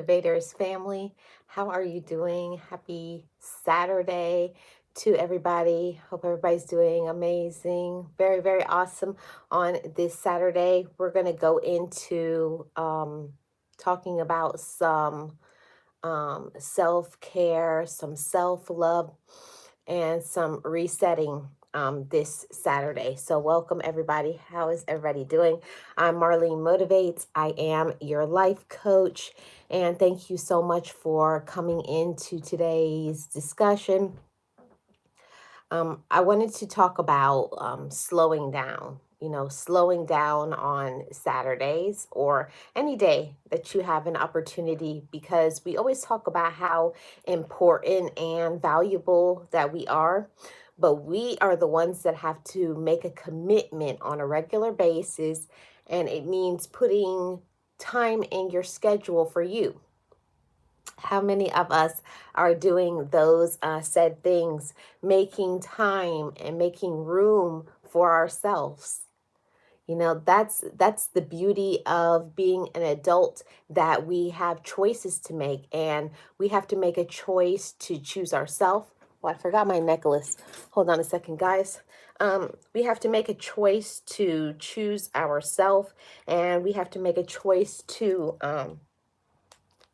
Motivators family. How are you doing? Happy Saturday to everybody. Hope everybody's doing amazing. Very, very awesome. On this Saturday, we're going to go into talking about some self-care, some self-love, and some resetting this Saturday. So welcome everybody. How is everybody doing? I'm Marlene Motivates. I am your life coach, and thank you so much for coming into today's discussion. I wanted to talk about slowing down, slowing down on Saturdays or any day that you have an opportunity, because we always talk about how important and valuable that we are. But we are the ones that have to make a commitment on a regular basis. And it means putting time in your schedule for you. How many of us are doing those said things, making time and making room for ourselves? That's the beauty of being an adult, that we have choices to make, and we have to make a choice to choose ourselves. Oh, I forgot my necklace. Hold on a second, guys. We have to make a choice to choose ourselves, and we have to make a choice to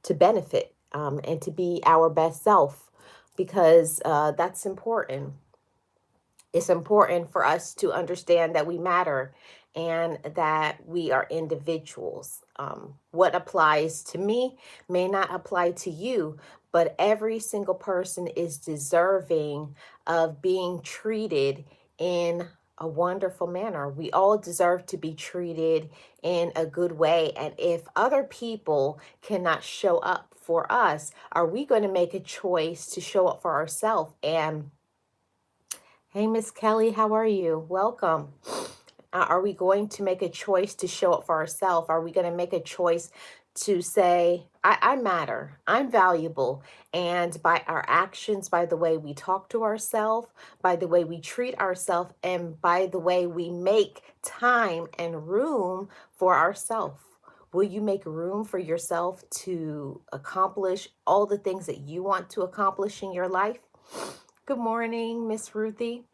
benefit and to be our best self, because that's important. It's important for us to understand that we matter and that we are individuals. What applies to me may not apply to you, but every single person is deserving of being treated in a wonderful manner. We all deserve to be treated in a good way. And if other people cannot show up for us, are we going to make a choice to show up for ourselves? And hey, Miss Kelly, how are you? Welcome. Are we going to make a choice to show up for ourselves? Are we going to make a choice to say, I matter, I'm valuable? And by our actions, by the way we talk to ourselves, by the way we treat ourselves, and by the way we make time and room for ourselves. Will you make room for yourself to accomplish all the things that you want to accomplish in your life? Good morning, Miss Ruthie.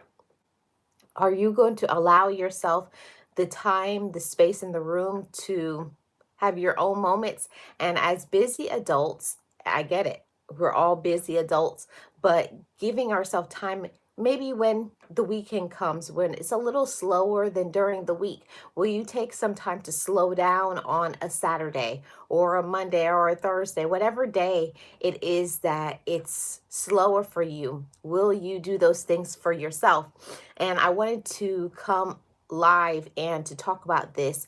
Are you going to allow yourself the time, the space in the room to have your own moments? And as busy adults, I get it. We're all busy adults, but giving ourselves time, maybe when the weekend comes, when it's a little slower than during the week, will you take some time to slow down on a Saturday or a Monday or a Thursday, whatever day it is that it's slower for you? Will you do those things for yourself? And I wanted to come live and to talk about this.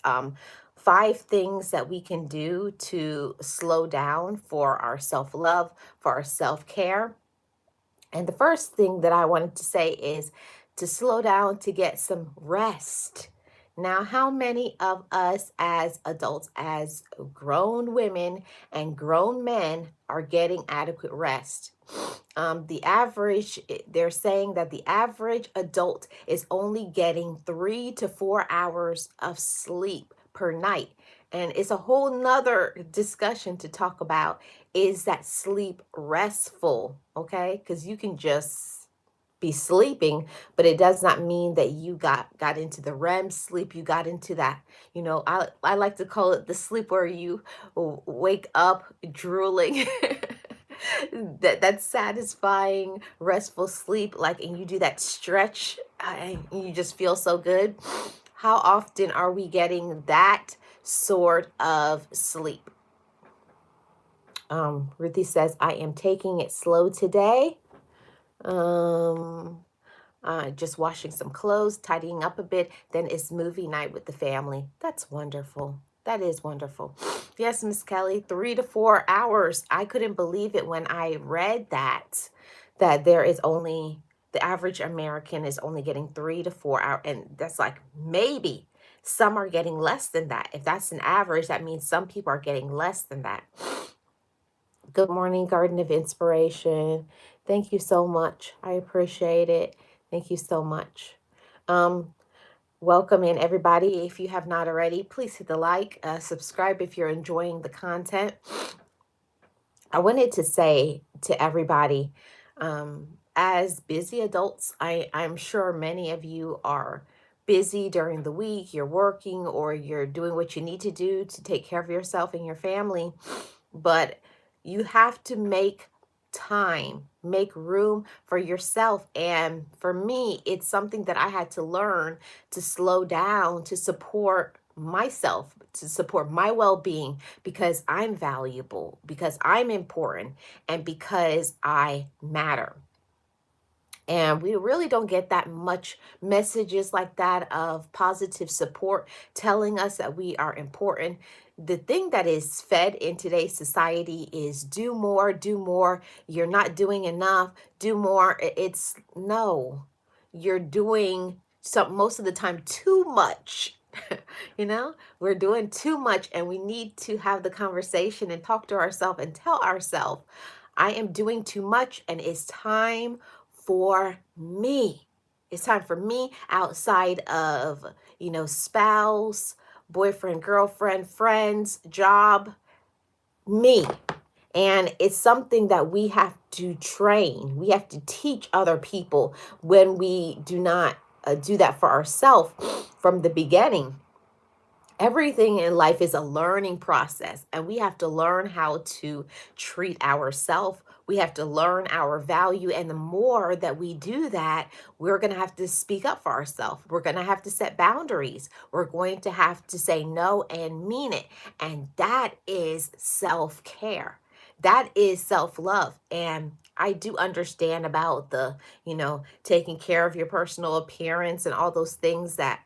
5 things that we can do to slow down for our self-love, for our self-care. And the first thing that I wanted to say is to slow down, to get some rest. Now, how many of us as adults, as grown women and grown men, are getting adequate rest? They're saying that the average adult is only getting 3 to 4 hours of sleep per night. And it's a whole nother discussion to talk about. Is that sleep restful? Okay, because you can just be sleeping, but it does not mean that you got into the REM sleep. You got into that, I like to call it the sleep where you wake up drooling. That satisfying, restful sleep, like, and you do that stretch, and you just feel so good. How often are we getting that sort of sleep? Ruthie says, I am taking it slow today. Just washing some clothes, tidying up a bit. Then it's movie night with the family. That's wonderful. That is wonderful. Yes, Miss Kelly, 3 to 4 hours. I couldn't believe it when I read that there is only, the average American is only getting 3 to 4 hours. And that's like, maybe some are getting less than that. If that's an average, that means some people are getting less than that. Good morning, Garden of Inspiration. Thank you so much. I appreciate it. Thank you so much. Welcome in, everybody. If you have not already, please hit the like, subscribe if you're enjoying the content. I wanted to say to everybody, as busy adults, I'm sure many of you are busy during the week, you're working or you're doing what you need to do to take care of yourself and your family, but you have to make room for yourself. And for me, it's something that I had to learn to slow down, to support myself, to support my well being, because I'm valuable, because I'm important, and because I matter. And we really don't get that much messages like that of positive support telling us that we are important. The thing that is fed in today's society is do more, do more. You're not doing enough, do more. It's no, you're doing some, most of the time, too much. We're doing too much, and we need to have the conversation and talk to ourselves and tell ourselves, I am doing too much, and it's time for me. It's time for me outside of, spouse, boyfriend, girlfriend, friends, job, me. And it's something that we have to train. We have to teach other people when we do not do that for ourselves from the beginning. Everything in life is a learning process, and we have to learn how to treat ourselves. We have to learn our value, and the more that we do that, we're going to have to speak up for ourselves. We're going to have to set boundaries. We're going to have to say no and mean it. And that is self-care. That is self-love. And I do understand about the, taking care of your personal appearance and all those things that,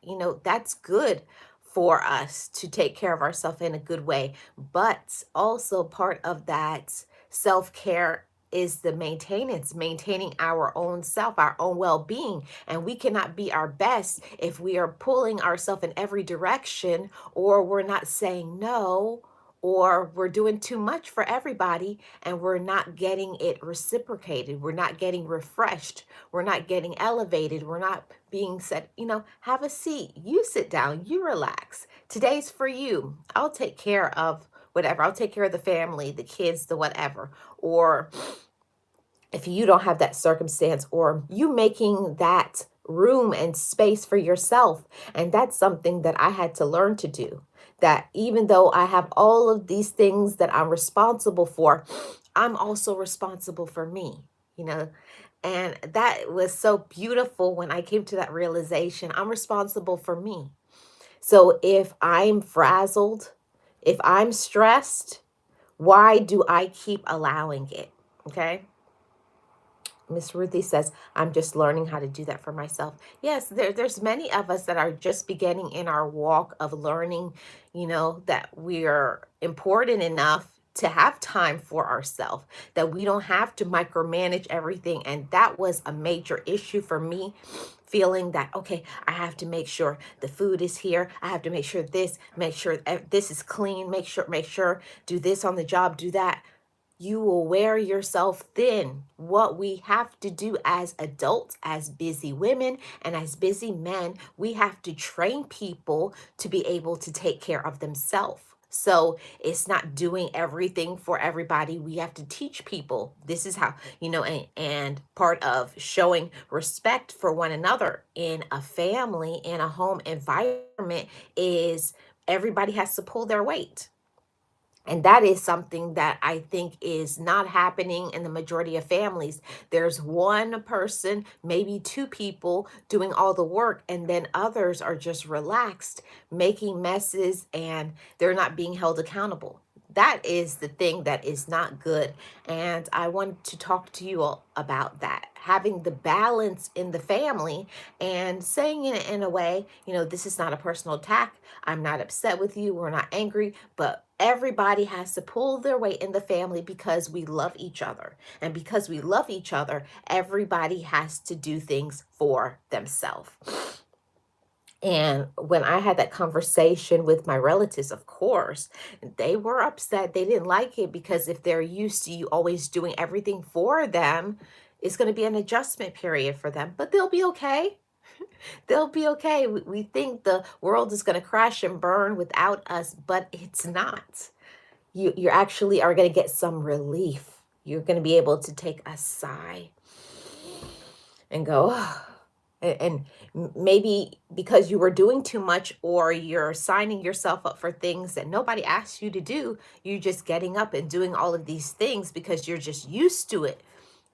that's good for us to take care of ourselves in a good way. But also part of that self-care is the maintenance, maintaining our own self, our own well-being. And we cannot be our best if we are pulling ourselves in every direction, or we're not saying no, or we're doing too much for everybody and we're not getting it reciprocated. We're not getting refreshed. We're not getting elevated. We're not being said, have a seat. You sit down. You relax. Today's for you. I'll take care of whatever. I'll take care of the family, the kids, the whatever. Or if you don't have that circumstance, or you making that room and space for yourself. And that's something that I had to learn to do. That even though I have all of these things that I'm responsible for, I'm also responsible for me, you know. And that was so beautiful when I came to that realization. I'm responsible for me. So if I'm frazzled, if I'm stressed, why do I keep allowing it? Okay. Miss Ruthie says, I'm just learning how to do that for myself. Yes, there's many of us that are just beginning in our walk of learning, that we are important enough to have time for ourselves, that we don't have to micromanage everything. And that was a major issue for me, feeling that, okay, I have to make sure the food is here. I have to make sure this is clean, make sure, do this on the job, do that. You will wear yourself thin. What we have to do as adults, as busy women, and as busy men, we have to train people to be able to take care of themselves. So it's not doing everything for everybody. We have to teach people this is how, and part of showing respect for one another in a family, in a home environment, is everybody has to pull their weight. And that is something that I think is not happening in the majority of families. There's one person, maybe two people doing all the work, and then others are just relaxed, making messes, and they're not being held accountable. That is the thing that is not good. And I want to talk to you all about that. Having the balance in the family and saying it in a way, this is not a personal attack. I'm not upset with you. We're not angry, but everybody has to pull their weight in the family because we love each other. And because we love each other, everybody has to do things for themselves. And when I had that conversation with my relatives, of course, they were upset. They didn't like it because if they're used to you always doing everything for them, it's going to be an adjustment period for them, but they'll be okay. They'll be okay. We think the world is going to crash and burn without us, but it's not. you actually are going to get some relief. You're going to be able to take a sigh and go, "Oh." And maybe because you were doing too much, or you're signing yourself up for things that nobody asked you to do, you're just getting up and doing all of these things because you're just used to it.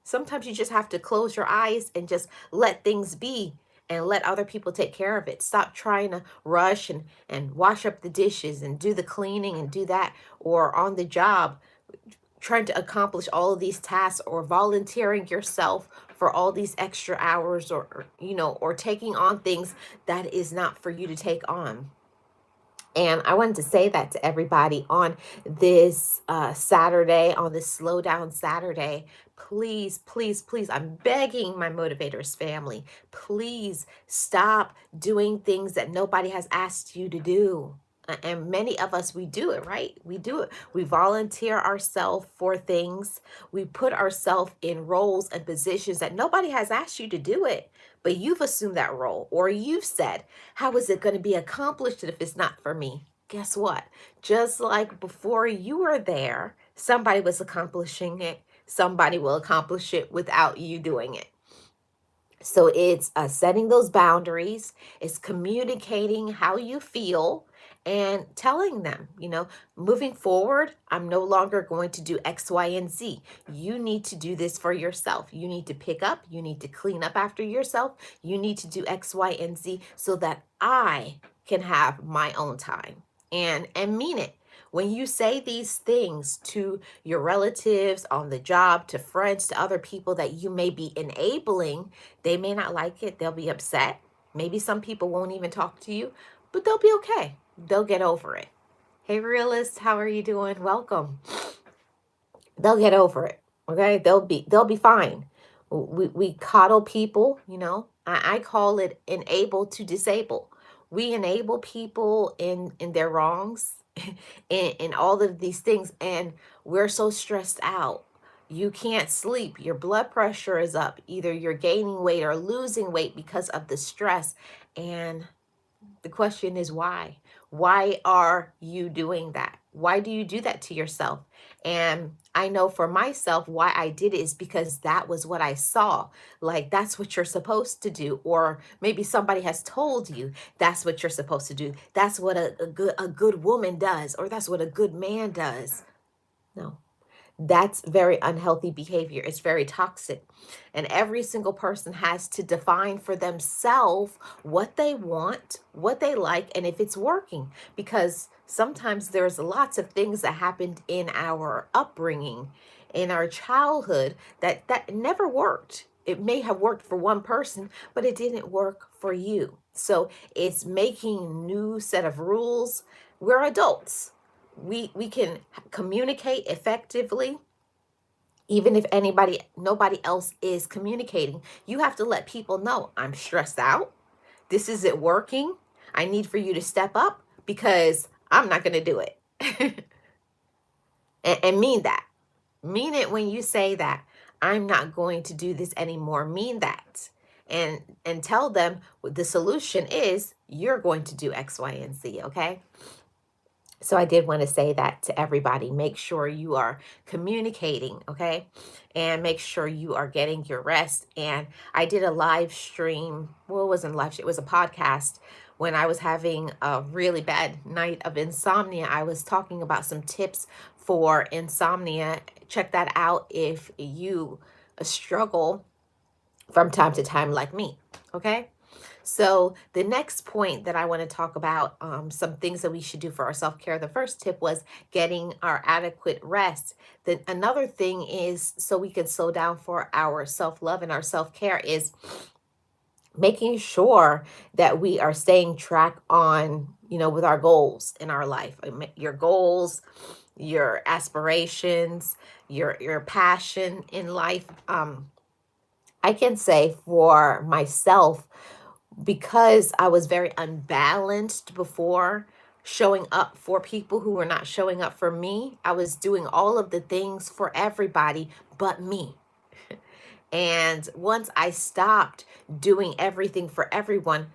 Sometimes you just have to close your eyes and just let things be and let other people take care of it. Stop trying to rush and wash up the dishes and do the cleaning and do that, or on the job trying to accomplish all of these tasks, or volunteering yourself for all these extra hours, or taking on things that is not for you to take on. And I wanted to say that to everybody on this Saturday, on this Slow Down Saturday. Please, please, please, I'm begging my Motivators family, please stop doing things that nobody has asked you to do. And many of us, we do it, right? We do it. We volunteer ourselves for things. We put ourselves in roles and positions that nobody has asked you to do it, but you've assumed that role, or you've said, how is it going to be accomplished if it's not for me? Guess what? Just like before you were there, somebody was accomplishing it. Somebody will accomplish it without you doing it. So it's setting those boundaries, it's communicating how you feel and telling them, moving forward, I'm no longer going to do X, Y, and Z. You need to do this for yourself. You need to pick up, you need to clean up after yourself. You need to do X, Y, and Z so that I can have my own time and mean it. When you say these things to your relatives, on the job, to friends, to other people that you may be enabling, they may not like it. They'll be upset. Maybe some people won't even talk to you, but they'll be okay. They'll get over it. Hey, realist, how are you doing? Welcome. They'll get over it. Okay, they'll be fine. We coddle people. I call it enable to disable. We enable people in their wrongs, in all of these things, and we're so stressed out. You can't sleep. Your blood pressure is up. Either you're gaining weight or losing weight because of the stress. And the question is why? Why are you doing that? Why do you do that to yourself? And I know for myself, why I did it is because that was what I saw. Like, that's what you're supposed to do. Or maybe somebody has told you that's what you're supposed to do. That's what a good woman does, or that's what a good man does. No, that's very unhealthy behavior. It's very toxic. And every single person has to define for themselves what they want, what they like, and if it's working. Because sometimes there's lots of things that happened in our upbringing, in our childhood, that never worked. It may have worked for one person, but it didn't work for you. So it's making new set of rules. We're adults. We can communicate effectively even if nobody else is communicating. You have to let people know, I'm stressed out, this isn't working, I need for you to step up because I'm not going to do it. And mean that. Mean it when you say that. I'm not going to do this anymore. Mean that. And tell them the solution is you're going to do X, Y, and Z. Okay. So I did want to say that to everybody. Make sure you are communicating, okay? And make sure you are getting your rest. And I did a live stream. Well, it wasn't live stream, it was a podcast when I was having a really bad night of insomnia. I was talking about some tips for insomnia. Check that out if you struggle from time to time like me, okay? So the next point that I want to talk about, some things that we should do for our self-care. The first tip was getting our adequate rest. Then another thing is, so we can slow down for our self-love and our self-care, is making sure that we are staying track on, with our goals in our life. Your goals, your aspirations, your passion in life. I can say for myself, because I was very unbalanced before, showing up for people who were not showing up for me. I was doing all of the things for everybody but me. And once I stopped doing everything for everyone,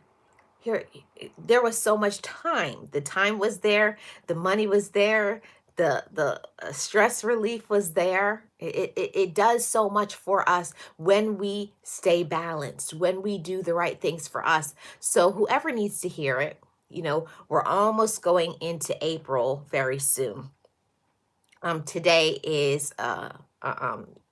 there was so much time. The time was there, the money was there, The stress relief was there. It does so much for us when we stay balanced, when we do the right things for us. So whoever needs to hear it, we're almost going into April very soon. Today is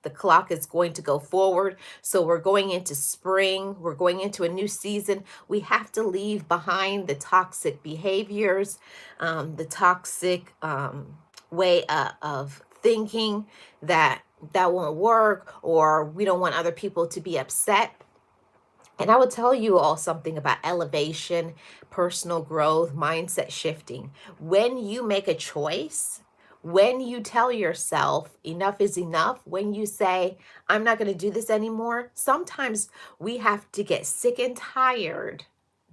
the clock is going to go forward. So we're going into spring. We're going into a new season. We have to leave behind the toxic behaviors, the toxic way of thinking that won't work, or we don't want other people to be upset. And I will tell you all something about elevation, personal growth, mindset shifting. When you make a choice, when you tell yourself enough is enough, when you say, I'm not going to do this anymore, sometimes we have to get sick and tired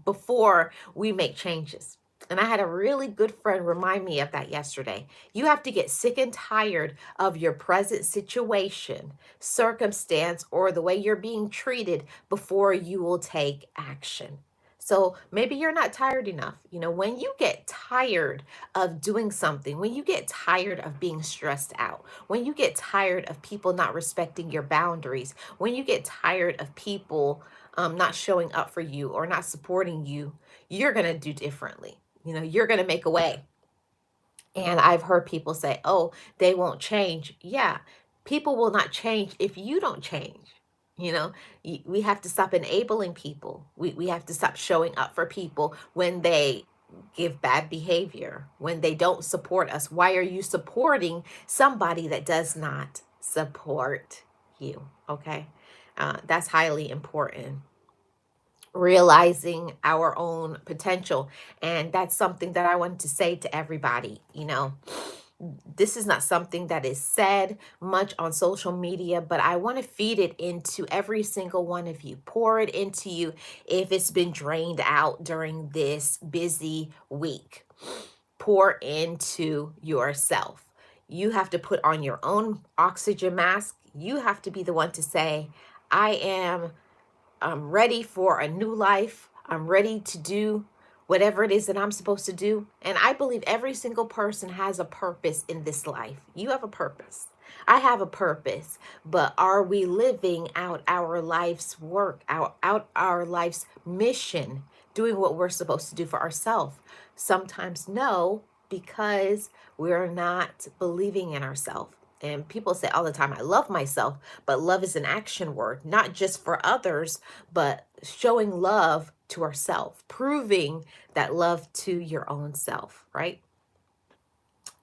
before we make changes. And I had a really good friend remind me of that yesterday. You have to get sick and tired of your present situation, circumstance, or the way you're being treated before you will take action. So maybe you're not tired enough. When you get tired of doing something, when you get tired of being stressed out, when you get tired of people not respecting your boundaries, when you get tired of people not showing up for you or not supporting you, you're going to do differently. You're going to make a way. And I've heard people say, oh, they won't change. Yeah, people will not change if you don't change. We have to stop enabling people. We have to stop showing up for people when they give bad behavior, when they don't support us. Why are you supporting somebody that does not support you? Okay. That's highly important, realizing our own potential. And that's something that I want to say to everybody. This is not something that is said much on social media, but I want to feed it into every single one of you. Pour it into you if it's been drained out during this busy week. Pour into yourself. You have to put on your own oxygen mask. You have to be the one to say, I'm ready for a new life. I'm ready to do whatever it is that I'm supposed to do. And I believe every single person has a purpose in this life. You have a purpose. I have a purpose. But are we living out our life's work, out our life's mission, doing what we're supposed to do for ourselves? Sometimes no, because we're not believing in ourselves. And people say all the time, I love myself, but love is an action word, not just for others, but showing love to ourselves, proving that love to your own self, right?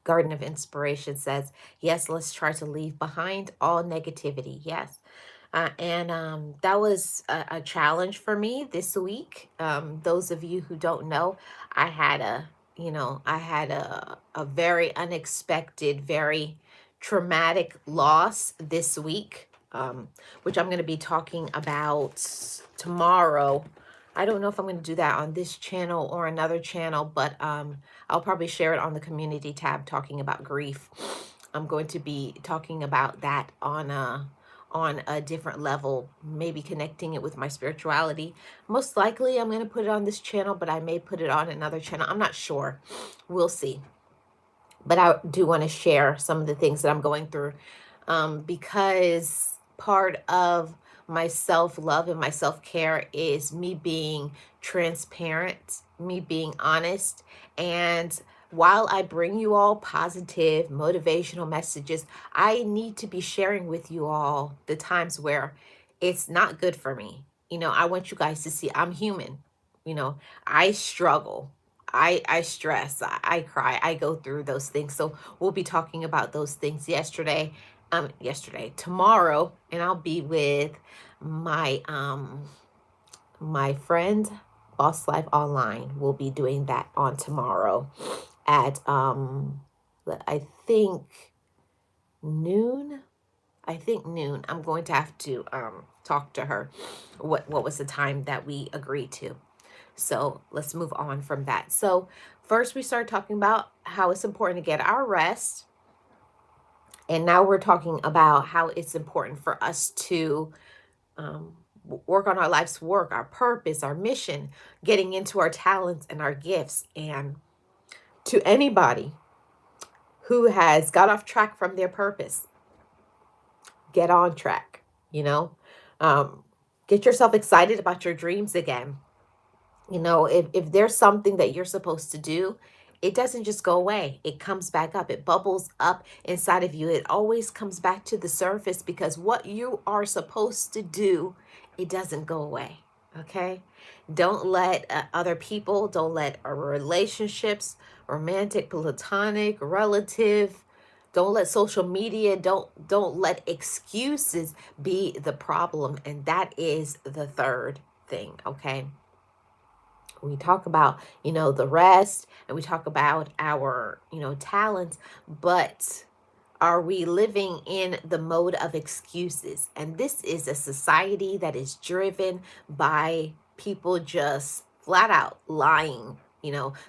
Garden of Inspiration says, yes, let's try to leave behind all negativity. Yes. And that was a challenge for me this week. Those of you who don't know, I had a very unexpected, very traumatic loss this week, which I'm going to be talking about tomorrow. I don't know if I'm going to do that on this channel or another channel, but I'll probably share it on the community tab talking about grief. I'm going to be talking about that on a different level, maybe connecting it with my spirituality. Most likely I'm going to put it on this channel, but I may put it on another channel. I'm not sure. We'll see. But I do want to share some of the things that I'm going through, because part of my self-love and my self-care is me being transparent, me being honest. And while I bring you all positive, motivational messages, I need to be sharing with you all the times where it's not good for me. I want you guys to see I'm human. I struggle. I stress, I cry, I go through those things. So we'll be talking about those things tomorrow, and I'll be with my friend Boss Life Online. We'll be doing that on tomorrow at I think noon. I'm going to have to talk to her what was the time that we agreed to. So let's move on from that. So first we started talking about how it's important to get our rest. And now we're talking about how it's important for us to work on our life's work, our purpose, our mission, getting into our talents and our gifts. And to anybody who has got off track from their purpose. Get on track, you know. Get yourself excited about your dreams again. You know, if there's something that you're supposed to do, it doesn't just go away. It comes back up. It bubbles up inside of you. It always comes back to the surface, because what you are supposed to do, it doesn't go away. Okay? Don't let other people, don't let relationships, romantic, platonic, relative, don't let social media, don't let excuses be the problem. And that is the third thing, okay? We talk about, the rest, and we talk about our, talents, but are we living in the mode of excuses? And this is a society that is driven by people just flat out lying,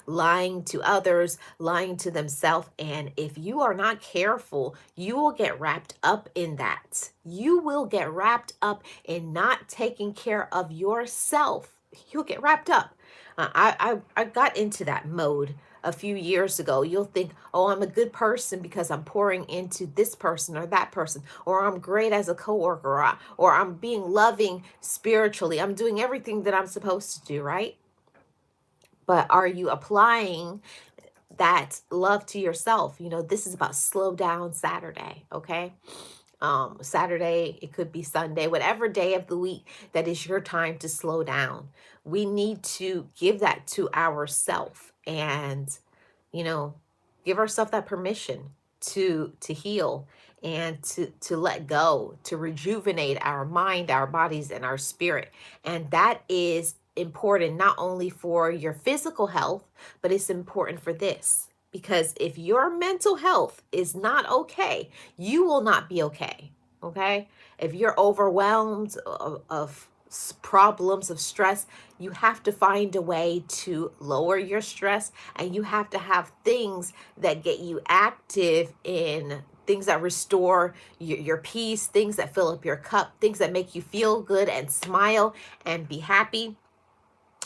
lying to others, lying to themselves. And if you are not careful, you will get wrapped up in that. You will get wrapped up in not taking care of yourself. You'll get wrapped up. I got into that mode a few years ago. You'll think, oh, I'm a good person because I'm pouring into this person or that person, or I'm great as a coworker, or I'm being loving spiritually. I'm doing everything that I'm supposed to do, right? But are you applying that love to yourself? This is about slow down Saturday, okay? Saturday, it could be Sunday, whatever day of the week that is your time to slow down. We need to give that to ourselves, and you know give ourselves that permission to heal, and to let go, to rejuvenate our mind, our bodies, and our spirit. And that is important not only for your physical health, but it's important for this, because if your mental health is not okay, you will not be okay. Okay? If you're overwhelmed of problems, of stress, you have to find a way to lower your stress, and you have to have things that get you active, in things that restore your peace, things that fill up your cup, things that make you feel good and smile and be happy.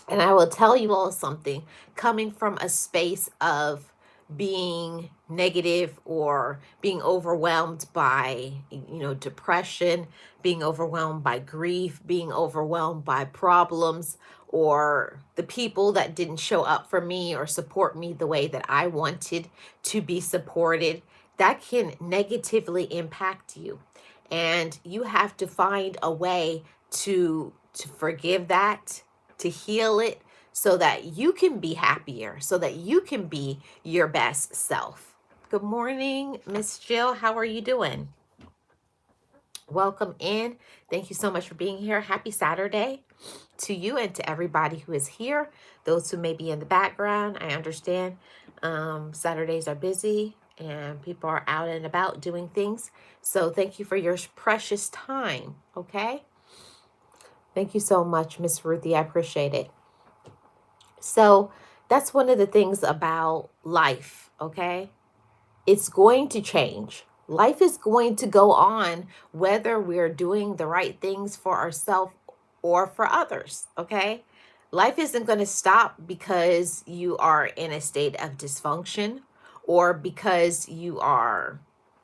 And I will tell you all something, coming from a space of being negative or being overwhelmed by, depression, being overwhelmed by grief, being overwhelmed by problems, or the people that didn't show up for me or support me the way that I wanted to be supported, that can negatively impact you. And you have to find a way to forgive that, to heal it, so that you can be happier, so that you can be your best self. Good morning, Miss Jill. How are you doing? Welcome in. Thank you so much for being here. Happy Saturday to you and to everybody who is here. Those who may be in the background, I understand Saturdays are busy and people are out and about doing things. So thank you for your precious time, okay? Thank you so much, Miss Ruthie. I appreciate it. So that's one of the things about life, okay? It's going to change. Life is going to go on whether we're doing the right things for ourselves or for others, okay? Life isn't going to stop because you are in a state of dysfunction, or because you are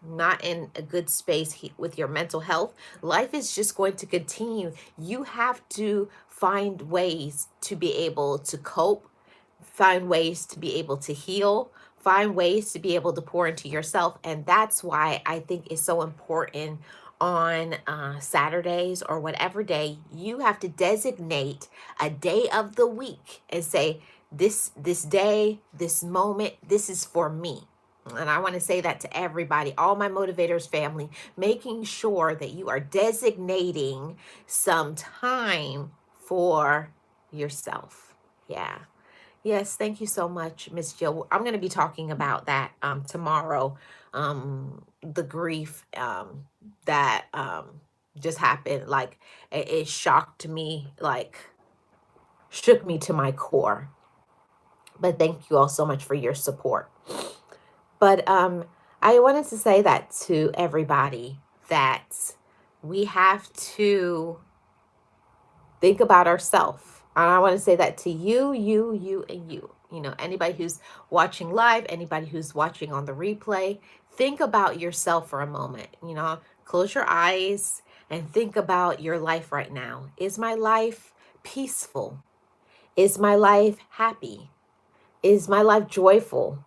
not in a good space with your mental health. Life is just going to continue. You have to find ways to be able to cope, find ways to be able to heal, find ways to be able to pour into yourself. And that's why I think it's so important on Saturdays or whatever day, you have to designate a day of the week and say, this day, this moment, this is for me. And I want to say that to everybody, all my motivators family, making sure that you are designating some time for yourself. Yeah. Yes, thank you so much, Miss Jill. I'm going to be talking about that tomorrow. The grief that just happened, like it shocked me, like shook me to my core. But thank you all so much for your support. But I wanted to say that to everybody, that we have to think about ourselves. I want to say that to you, and you. Anybody who's watching live, anybody who's watching on the replay, think about yourself for a moment. Close your eyes and think about your life right now. Is my life peaceful? Is my life happy? Is my life joyful?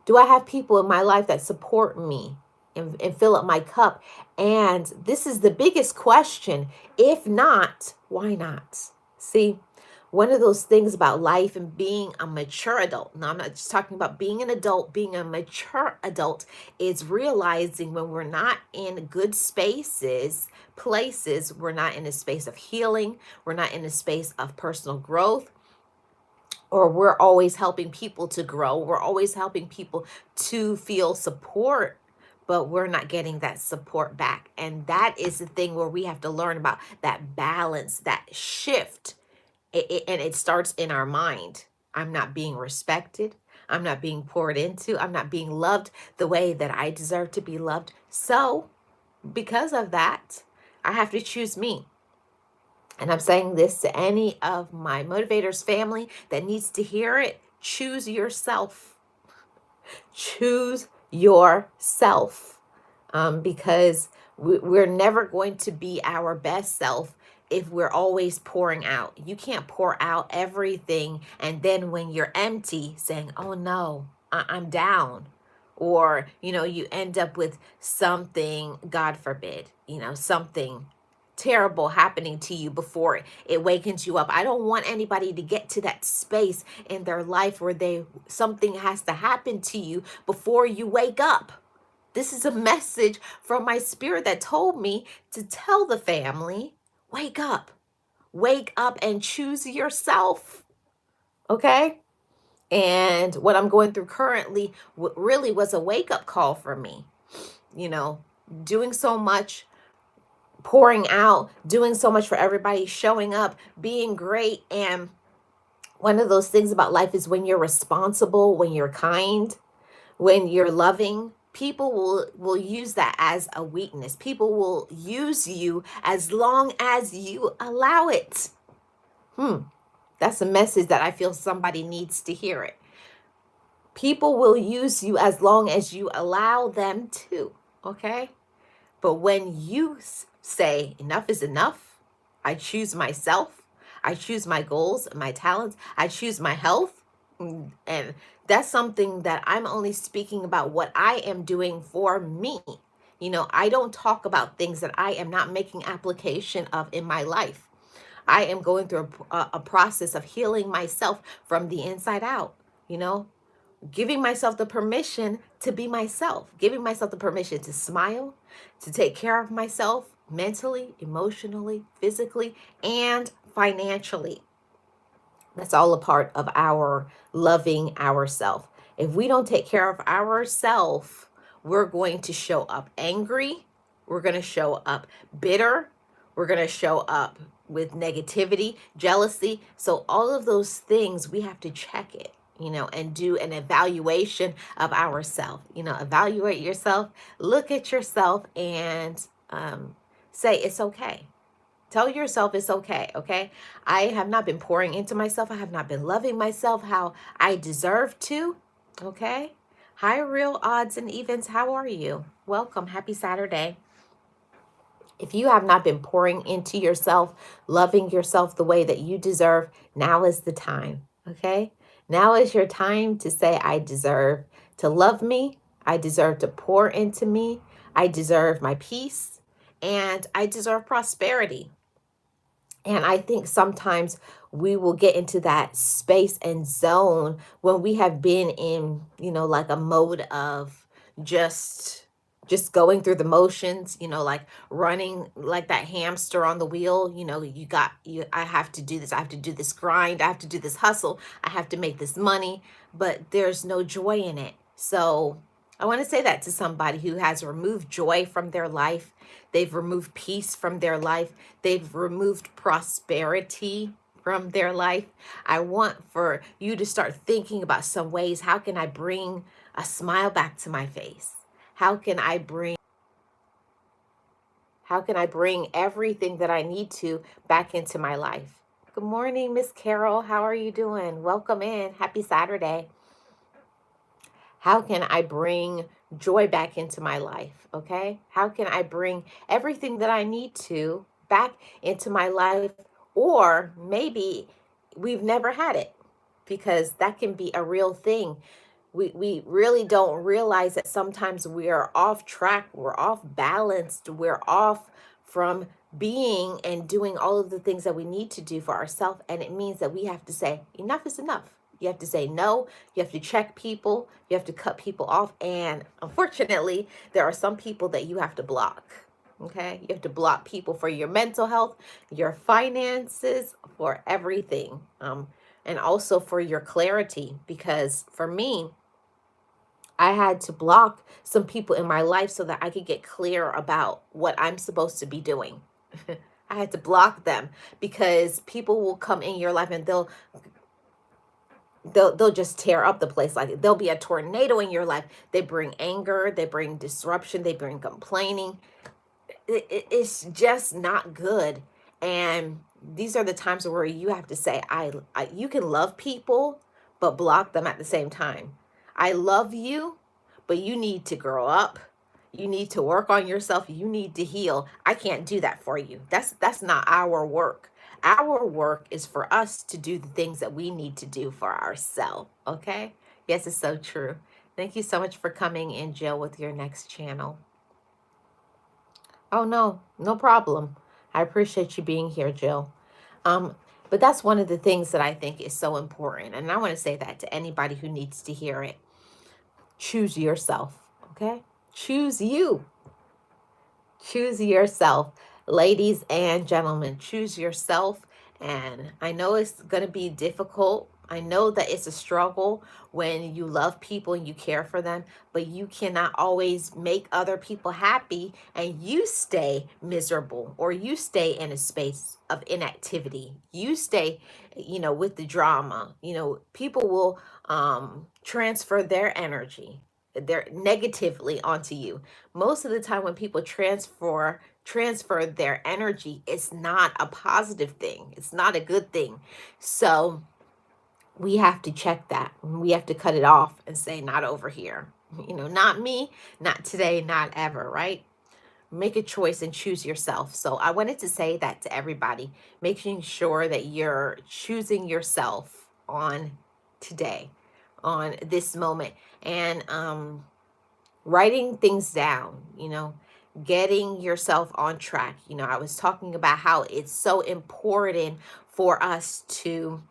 Do I have people in my life that support me and fill up my cup? And this is the biggest question. If not, why not? See, one of those things about life and being a mature adult, now I'm not just talking about being an adult, being a mature adult is realizing when we're not in good places, we're not in a space of healing, we're not in a space of personal growth, or we're always helping people to grow. We're always helping people to feel support, but we're not getting that support back. And that is the thing where we have to learn about that balance, that shift. And it starts in our mind. I'm not being respected. I'm not being poured into. I'm not being loved the way that I deserve to be loved. So because of that, I have to choose me. And I'm saying this to any of my motivators family that needs to hear it. Choose yourself. Choose yourself. Because we're never going to be our best self if we're always pouring out. You can't pour out everything and then when you're empty saying, oh no, I'm down. Or, you end up with something, God forbid, something terrible happening to you before it wakens you up. I don't want anybody to get to that space in their life where something has to happen to you before you wake up. This is a message from my spirit that told me to tell the family, wake up and choose yourself. Okay? And what I'm going through currently really was a wake-up call for me. Doing so much, pouring out, doing so much for everybody, showing up, being great. And one of those things about life is when you're responsible, when you're kind, when you're loving, people will use that as a weakness. People will use you as long as you allow it. That's a message that I feel somebody needs to hear it. People will use you as long as you allow them to, okay? But when you say enough is enough, I choose myself, I choose my goals and my talents, I choose my health, and that's something that I'm only speaking about what I am doing for me. I don't talk about things that I am not making application of in my life. I am going through a process of healing myself from the inside out, giving myself the permission to be myself, giving myself the permission to smile, to take care of myself mentally, emotionally, physically, and financially. That's all a part of our loving ourselves. If we don't take care of ourselves, we're going to show up angry. We're going to show up bitter. We're going to show up with negativity, jealousy. So all of those things, we have to check it, and do an evaluation of ourselves. Evaluate yourself, look at yourself, and say it's okay. Tell yourself it's okay, okay? I have not been pouring into myself. I have not been loving myself how I deserve to, okay? Hi, Real Odds and Evens. How are you? Welcome. Happy Saturday. If you have not been pouring into yourself, loving yourself the way that you deserve, now is the time, okay? Now is your time to say, I deserve to love me. I deserve to pour into me. I deserve my peace. And I deserve prosperity. And I think sometimes we will get into that space and zone when we have been in, like a mode of just going through the motions, like running like that hamster on the wheel. I have to do this. I have to do this grind. I have to do this hustle. I have to make this money, but there's no joy in it. So I want to say that to somebody who has removed joy from their life. They've removed peace from their life. They've removed prosperity from their life. I want for you to start thinking about some ways. How can I bring a smile back to my face? How can I bring everything that I need to back into my life? Good morning, Miss Carol. How are you doing? Welcome in. Happy Saturday. How can I bring joy back into my life? Okay. How can I bring everything that I need to back into my life? Or maybe we've never had it, because that can be a real thing. We really don't realize that sometimes we are off track, we're off balanced, we're off from being and doing all of the things that we need to do for ourselves. And it means that we have to say, enough is enough. You have to say no. You have to check people. You have to cut people off. And unfortunately, there are some people that you have to block. Okay. You have to block people for your mental health, your finances, for everything. And also for your clarity. Because for me, I had to block some people in my life so that I could get clear about what I'm supposed to be doing. I had to block them, because people will come in your life and they'll just tear up the place. Like, there'll be a tornado in your life. They bring anger, they bring disruption, they bring complaining. It's just not good. And these are the times where you have to say, you can love people but block them at the same time. I love you, but you need to grow up. You need to work on yourself. You need to heal. I can't do that for you. That's not our work. Our work is for us to do the things that we need to do for ourselves. Okay? Yes, it's so true. Thank you so much for coming in, Jill, with your next channel. Oh, no, no problem. I appreciate you being here, Jill. Um, but that's one of the things that I think is so important. And I want to say that to anybody who needs to hear it. Choose yourself, okay? Choose you. Choose yourself. Ladies and gentlemen, choose yourself. And I know it's going to be difficult. I know that it's a struggle when you love people and you care for them, but you cannot always make other people happy and you stay miserable, or you stay in a space of inactivity. You stay, with the drama. People will transfer their energy, their negatively onto you. Most of the time when people transfer their energy, it's not a positive thing. It's not a good thing. So we have to check that. We have to cut it off and say, not over here. Not me, not today, not ever, right? Make a choice and choose yourself. So I wanted to say that to everybody, making sure that you're choosing yourself on today, on this moment, and writing things down, getting yourself on track. I was talking about how it's so important for us to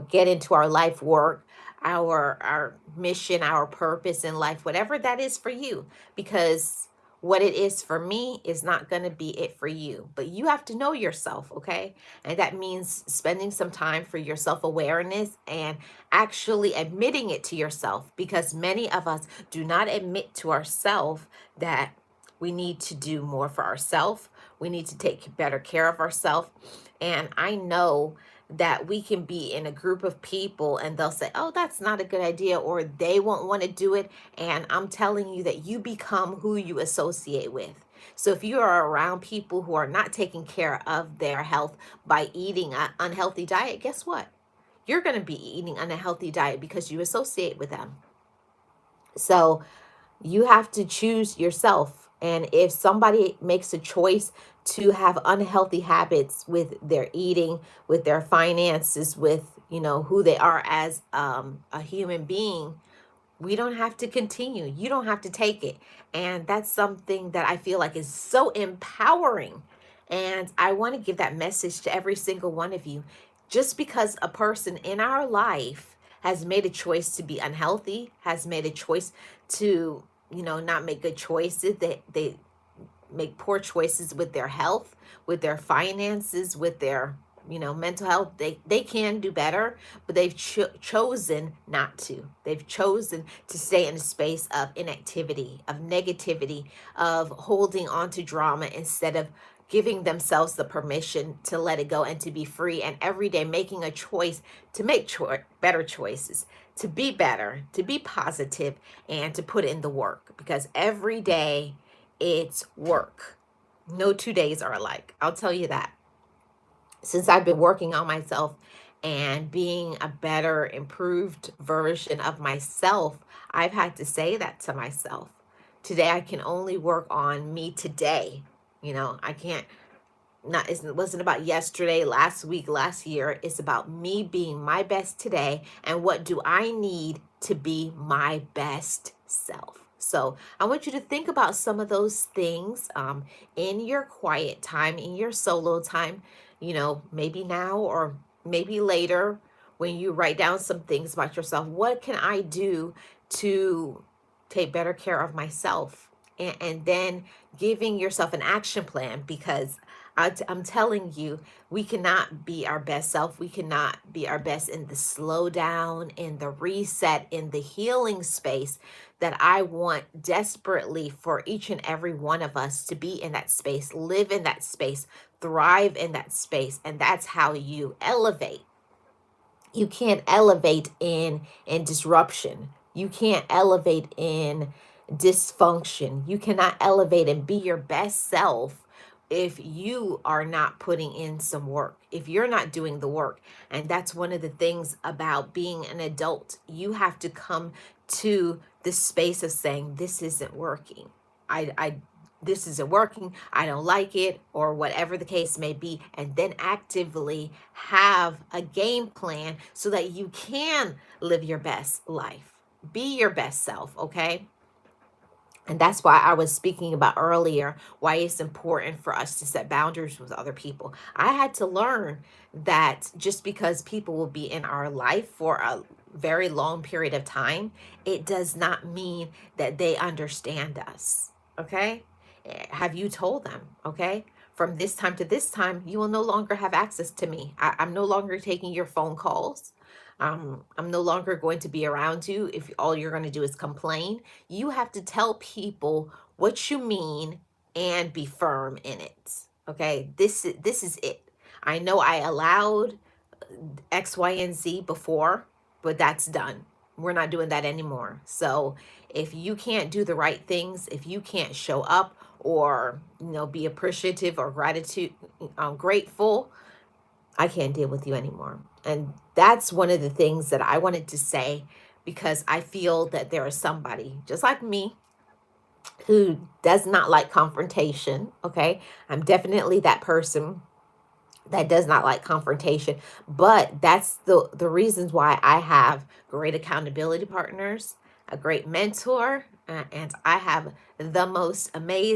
get into our life work, our mission, our purpose in life, whatever that is for you, because what it is for me is not going to be it for you. But you have to know yourself, okay? And that means spending some time for your self-awareness and actually admitting it to yourself, because many of us do not admit to ourselves that we need to do more for ourselves. We need to take better care of ourselves. And I know that we can be in a group of people and they'll say, oh, that's not a good idea, or they won't want to do it. And I'm telling you that you become who you associate with. So if you are around people who are not taking care of their health by eating an unhealthy diet, guess what? You're going to be eating an unhealthy diet because you associate with them. So you have to choose yourself. And if somebody makes a choice to have unhealthy habits with their eating, with their finances, with, who they are as a human being, we don't have to continue. You don't have to take it. And that's something that I feel like is so empowering. And I want to give that message to every single one of you. Just because a person in our life has made a choice to be unhealthy, has made a choice to, not make good choices, they make poor choices with their health, with their finances, with their mental health. They can do better, but they've chosen not to. They've chosen to stay in a space of inactivity, of negativity, of holding on to drama, instead of giving themselves the permission to let it go and to be free, and every day making a choice to make better choices, to be better, to be positive, and to put in the work, because every day it's work. No 2 days are alike. I'll tell you that. since I've been working on myself and being a better, improved version of myself, I've had to say that to myself. Today, I can only work on me today. I can't, not, it wasn't about yesterday, last week, last year. It's about me being my best today, and what do I need to be my best self. So I want you to think about some of those things in your quiet time, in your solo time, maybe now or maybe later, when you write down some things about yourself. What can I do to take better care of myself? And then giving yourself an action plan, because I'm telling you, we cannot be our best self. We cannot be our best in the slow down, in the reset, in the healing space that I want desperately for each and every one of us to be in that space, live in that space, thrive in that space. And that's how you elevate. You can't elevate in disruption. You can't elevate in dysfunction. You cannot elevate and be your best self if you are not putting in some work, if you're not doing the work. And that's one of the things about being an adult. You have to come to the space of saying, this isn't working. I this isn't working, I don't like it, or whatever the case may be, and then actively have a game plan so that you can live your best life. Be your best self, okay? And that's why I was speaking about earlier why it's important for us to set boundaries with other people. I had to learn that just because people will be in our life for a very long period of time, it does not mean that they understand us. Okay? Have you told them? Okay? From this time to this time, you will no longer have access to me. I'm no longer taking your phone calls. I'm no longer going to be around you if all you're going to do is complain. You have to tell people what you mean and be firm in it. Okay, this is it. I know I allowed X, Y, and Z before, but that's done. We're not doing that anymore. So if you can't do the right things, if you can't show up or be appreciative or grateful, I can't deal with you anymore. And that's one of the things that I wanted to say, because I feel that there is somebody just like me who does not like confrontation. Okay. I'm definitely that person that does not like confrontation, but that's the reasons why I have great accountability partners, a great mentor, and I have the most amazing